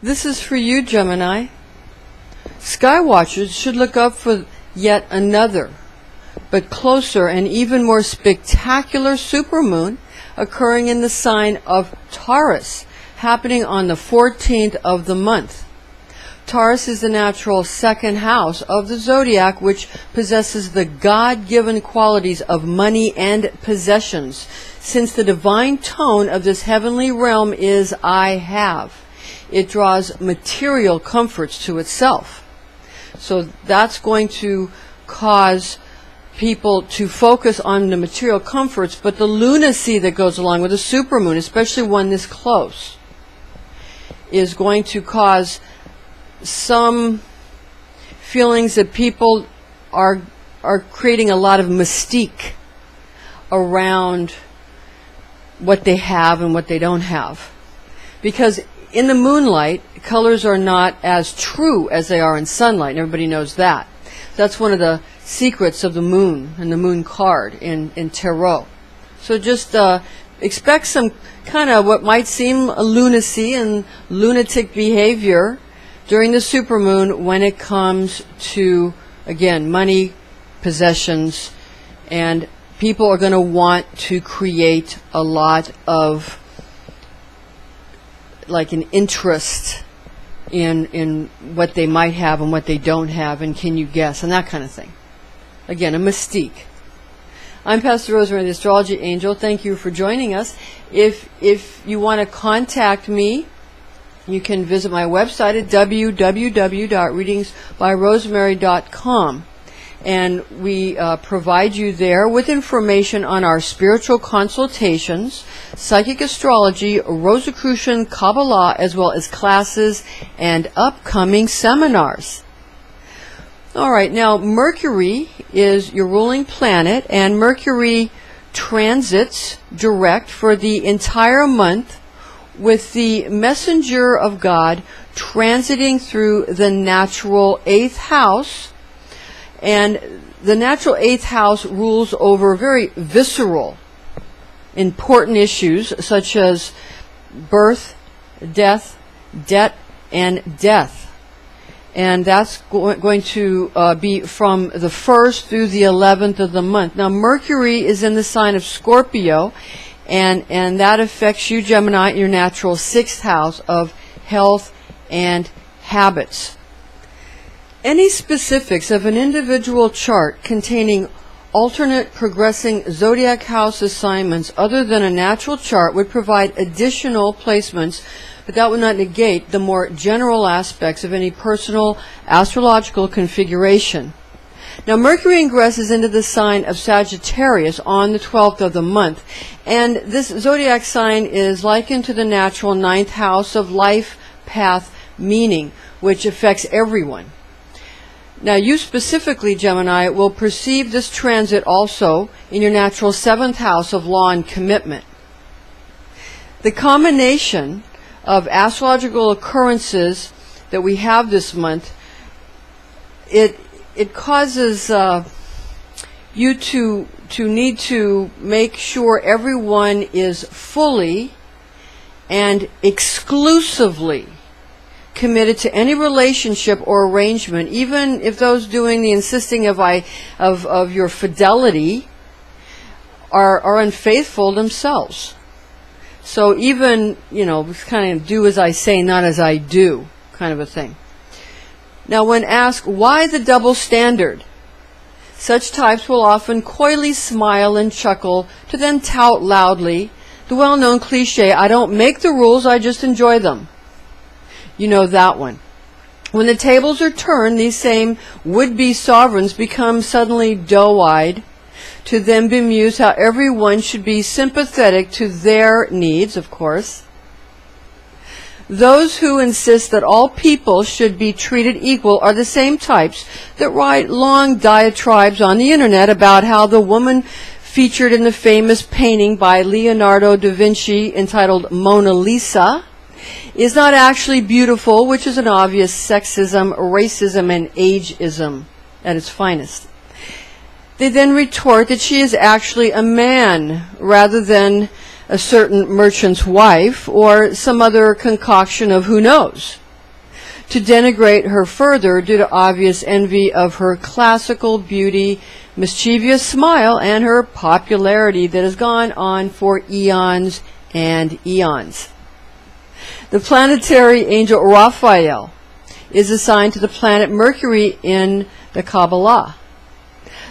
This is for you, Gemini. Skywatchers should look up for yet another, but closer and even more spectacular supermoon occurring in the sign of Taurus, happening on the 14th of the month. Taurus is the natural second house of the zodiac, which possesses the God-given qualities of money and possessions, since the divine tone of this heavenly realm is I have. It draws material comforts to itself. So that's going to cause people to focus on the material comforts, but the lunacy that goes along with a supermoon, especially one this close, is going to cause some feelings that people are creating a lot of mystique around what they have and what they don't have. Because in the moonlight, colors are not as true as they are in sunlight, and everybody knows that. That's one of the secrets of the moon and the moon card in tarot. So just expect some kind of what might seem a lunacy and lunatic behavior during the supermoon when it comes to, again, money, possessions, and people are going to want to create a lot of like an interest in what they might have and what they don't have, and can you guess, and that kind of thing. Again, a mystique. I'm Pastor Rosemary, the Astrology Angel. Thank you for joining us. If you want to contact me, you can visit my website at www.readingsbyrosemary.com. And we provide you there with information on our spiritual consultations, psychic astrology, Rosicrucian, Kabbalah, as well as classes and upcoming seminars. All right, now Mercury is your ruling planet, and Mercury transits direct for the entire month, with the messenger of God transiting through the natural 8th house. And the natural 8th house rules over very visceral, important issues such as birth, death, debt, and death. And that's going to be from the 1st through the 11th of the month. Now, Mercury is in the sign of Scorpio, and that affects you, Gemini, in your natural 6th house of health and habits. Any specifics of an individual chart containing alternate progressing zodiac house assignments other than a natural chart would provide additional placements, but that would not negate the more general aspects of any personal astrological configuration. Now, Mercury ingresses into the sign of Sagittarius on the 12th of the month, and this zodiac sign is likened to the natural 9th house of life, path, meaning, which affects everyone. Now, you specifically, Gemini, will perceive this transit also in your natural 7th house of law and commitment. The combination of astrological occurrences that we have this month, it causes you to need to make sure everyone is fully and exclusively committed to any relationship or arrangement, even if those doing the insisting of your fidelity are unfaithful themselves. So even, kind of do as I say, not as I do, kind of a thing. Now, when asked why the double standard, such types will often coyly smile and chuckle to then tout loudly the well-known cliche, I don't make the rules, I just enjoy them. You know that one. When the tables are turned, these same would-be sovereigns become suddenly doe-eyed, to then bemuse how everyone should be sympathetic to their needs, of course. Those who insist that all people should be treated equal are the same types that write long diatribes on the internet about how the woman featured in the famous painting by Leonardo da Vinci entitled Mona Lisa is not actually beautiful, which is an obvious sexism, racism, and ageism at its finest. They then retort that she is actually a man rather than a certain merchant's wife or some other concoction of who knows. to denigrate her further due to obvious envy of her classical beauty, mischievous smile, and her popularity that has gone on for eons and eons. The planetary angel Raphael is assigned to the planet Mercury in the Kabbalah.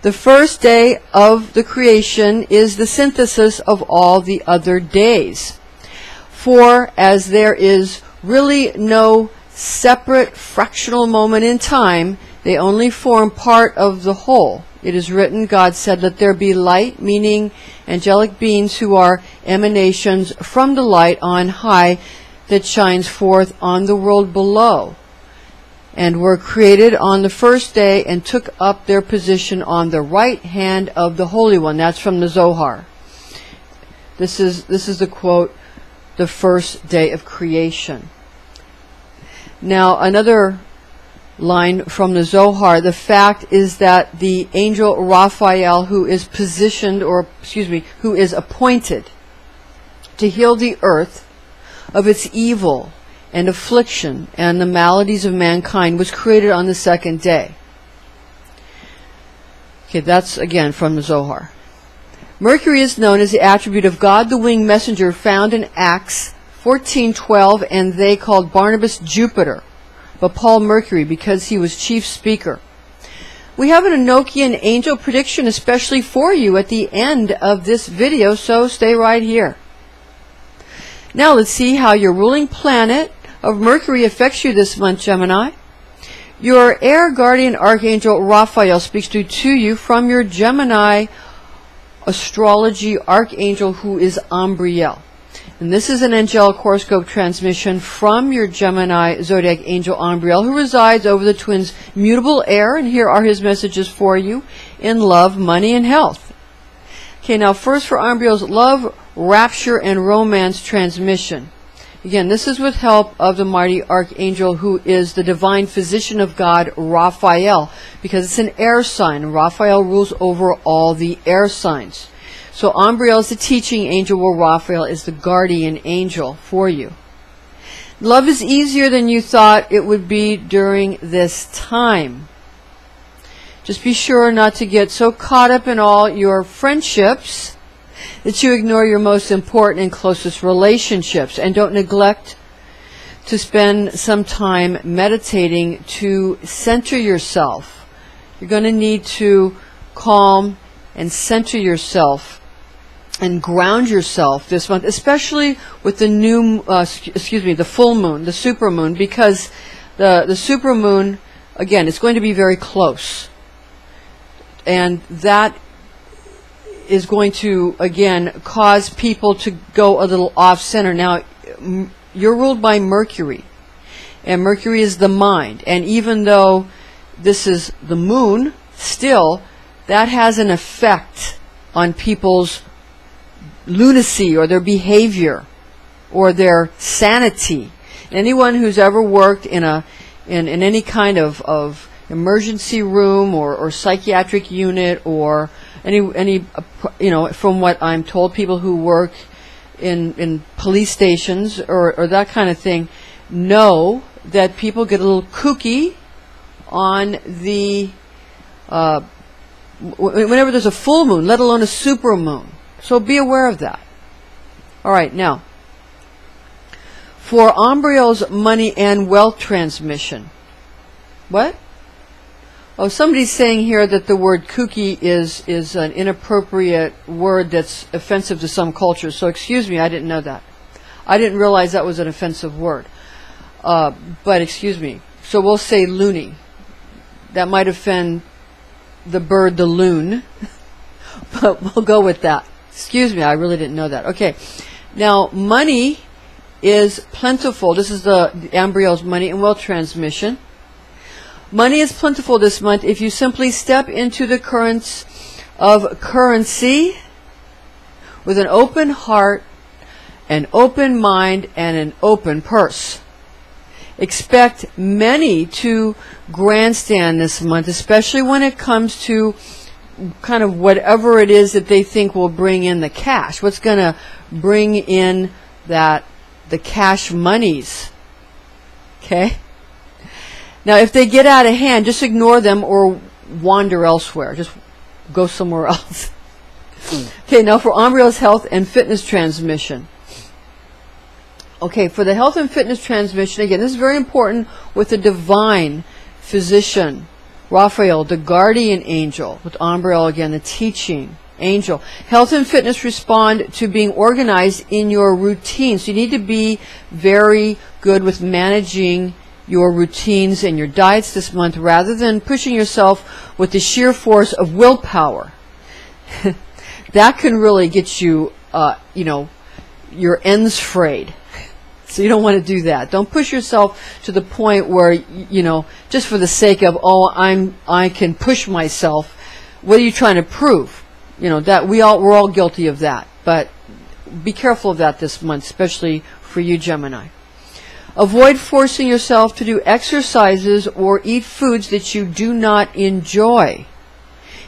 The first day of the creation is the synthesis of all the other days. For as there is really no separate fractional moment in time, they only form part of the whole. It is written, God said, let there be light, meaning angelic beings who are emanations from the light on high that shines forth on the world below, and were created on the first day and took up their position on the right hand of the Holy One. That's from the Zohar. This is the quote, the first day of creation. Now, another line from the Zohar, the fact is that the angel Raphael, who is who is appointed to heal the earth of its evil and affliction and the maladies of mankind, was created on the second day. Okay, that's again from the Zohar. Mercury is known as the attribute of God, the winged messenger, found in Acts 14:12, and they called Barnabas Jupiter, but Paul Mercury, because he was chief speaker. We have an Enochian angel prediction especially for you at the end of this video, so stay right here. Now let's see how your ruling planet of Mercury affects you this month, Gemini. Your air guardian archangel Raphael speaks to you from your Gemini astrology archangel, who is Umbriel. And this is an angelic horoscope transmission from your Gemini zodiac angel Umbriel, who resides over the twins' mutable air, and here are his messages for you in love, money, and health. Okay, now first for Umbriel's love, rapture, and romance transmission. Again, this is with help of the mighty archangel, who is the divine physician of God, Raphael, because it's an air sign. Raphael rules over all the air signs. So Umbriel is the teaching angel, while Raphael is the guardian angel for you. Love is easier than you thought it would be during this time. Just be sure not to get so caught up in all your friendships that you ignore your most important and closest relationships, and don't neglect to spend some time meditating to center yourself. You're going to need to calm and center yourself and ground yourself this month, especially with the the full moon, the supermoon, because the supermoon, again, it's going to be very close, and that is going to, again, cause people to go a little off center. Now, you're ruled by Mercury, and Mercury is the mind, and even though this is the moon, still, that has an effect on people's lunacy or their behavior or their sanity. Anyone who's ever worked in any kind of emergency room or psychiatric unit, or any from what I'm told, people who work in police stations or that kind of thing, know that people get a little kooky on the whenever there's a full moon, let alone a supermoon. So be aware of that. All right, now, for Umbriel's money and wealth transmission. What? Oh, somebody's saying here that the word kooky is an inappropriate word that's offensive to some cultures. So excuse me, I didn't know that. I didn't realize that was an offensive word. But excuse me. So we'll say loony. That might offend the bird, the loon. But we'll go with that. Excuse me, I really didn't know that. Okay. Now, money is plentiful. This is the Umbriel's money and wealth transmission. Money is plentiful this month if you simply step into the currents of currency with an open heart, an open mind, and an open purse. Expect many to grandstand this month, especially when it comes to kind of whatever it is that they think will bring in the cash. What's going to bring in the cash monies? Okay? Now, if they get out of hand, just ignore them or wander elsewhere. Just go somewhere else. Okay, now for Umbriel's health and fitness transmission. Okay, for the health and fitness transmission, again, this is very important with the divine physician, Raphael, the guardian angel, with Umbriel, again, the teaching angel. Health and fitness respond to being organized in your routine. So you need to be very good with managing your routines and your diets this month rather than pushing yourself with the sheer force of willpower. That can really get you, your ends frayed. So you don't want to do that. Don't push yourself to the point where, just for the sake of, I can push myself. What are you trying to prove? That we're all guilty of that. But be careful of that this month, especially for you, Gemini. Avoid forcing yourself to do exercises or eat foods that you do not enjoy.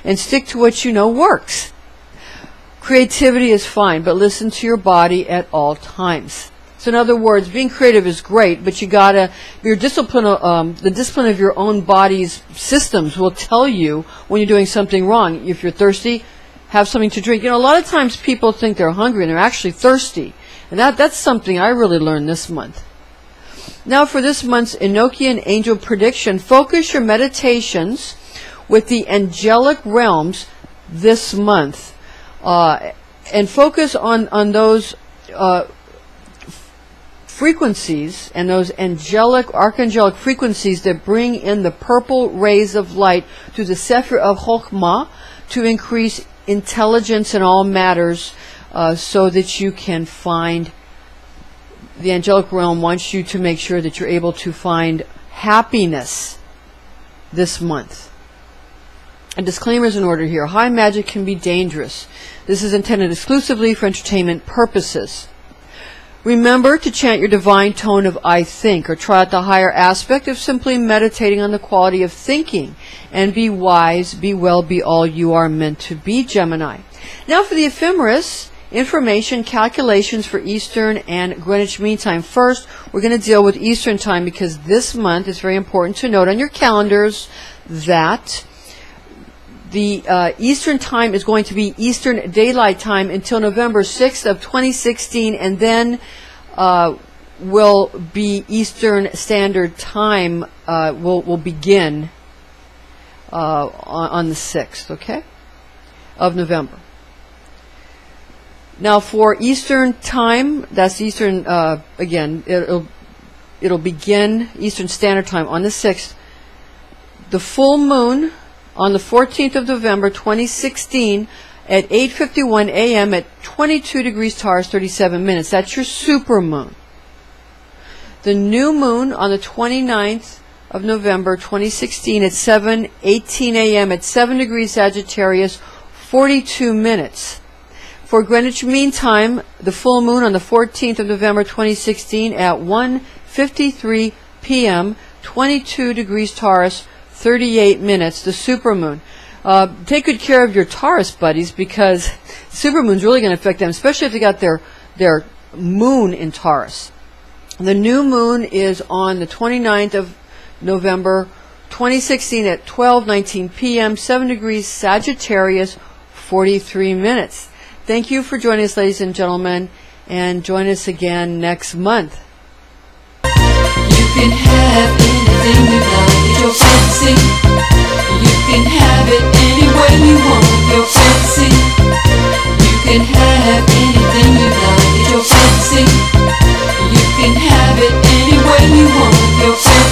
And stick to what you know works. Creativity is fine, but listen to your body at all times. So in other words, being creative is great, but you gotta, your discipline, the discipline of your own body's systems will tell you when you're doing something wrong. If you're thirsty, have something to drink. A lot of times people think they're hungry and they're actually thirsty. And that's something I really learned this month. Now for this month's Enochian angel prediction, focus your meditations with the angelic realms this month. And focus on those frequencies and those archangelic frequencies that bring in the purple rays of light to the Sefer of Chokhmah to increase intelligence in all matters, so that you can find, the angelic realm wants you to make sure that you're able to find happiness this month. A disclaimer is in order here. High magic can be dangerous. This is intended exclusively for entertainment purposes. Remember to chant your divine tone of I think, or try out the higher aspect of simply meditating on the quality of thinking. And be wise, be well, be all you are meant to be, Gemini. Now for the ephemeris, information, calculations for Eastern and Greenwich Mean Time. First, we're going to deal with Eastern Time because this month it's very important to note on your calendars that the Eastern Time is going to be Eastern Daylight Time until November 6th of 2016, and then will be Eastern Standard Time will begin on the 6th, okay, of November. Now for Eastern Time, that's Eastern, again, it'll begin Eastern Standard Time on the 6th. The full moon on the 14th of November 2016 at 8:51 a.m. at 22 degrees Taurus, 37 minutes. That's your supermoon. The new moon on the 29th of November 2016 at 7:18 a.m. at 7 degrees Sagittarius, 42 minutes. For Greenwich Mean Time, the full moon on the 14th of November 2016 at 1:53 p.m., 22 degrees Taurus, 38 minutes, the supermoon. Take good care of your Taurus buddies because supermoon's really going to affect them, especially if they got their moon in Taurus. The new moon is on the 29th of November 2016 at 12:19 p.m., 7 degrees Sagittarius, 43 minutes. Thank you for joining us, ladies and gentlemen, and join us again next month. You can have anything you like, it's your fantasy. You can have it any way you want, your fantasy. You can have anything you like, it's your fantasy. You can have it any way you want, your fantasy.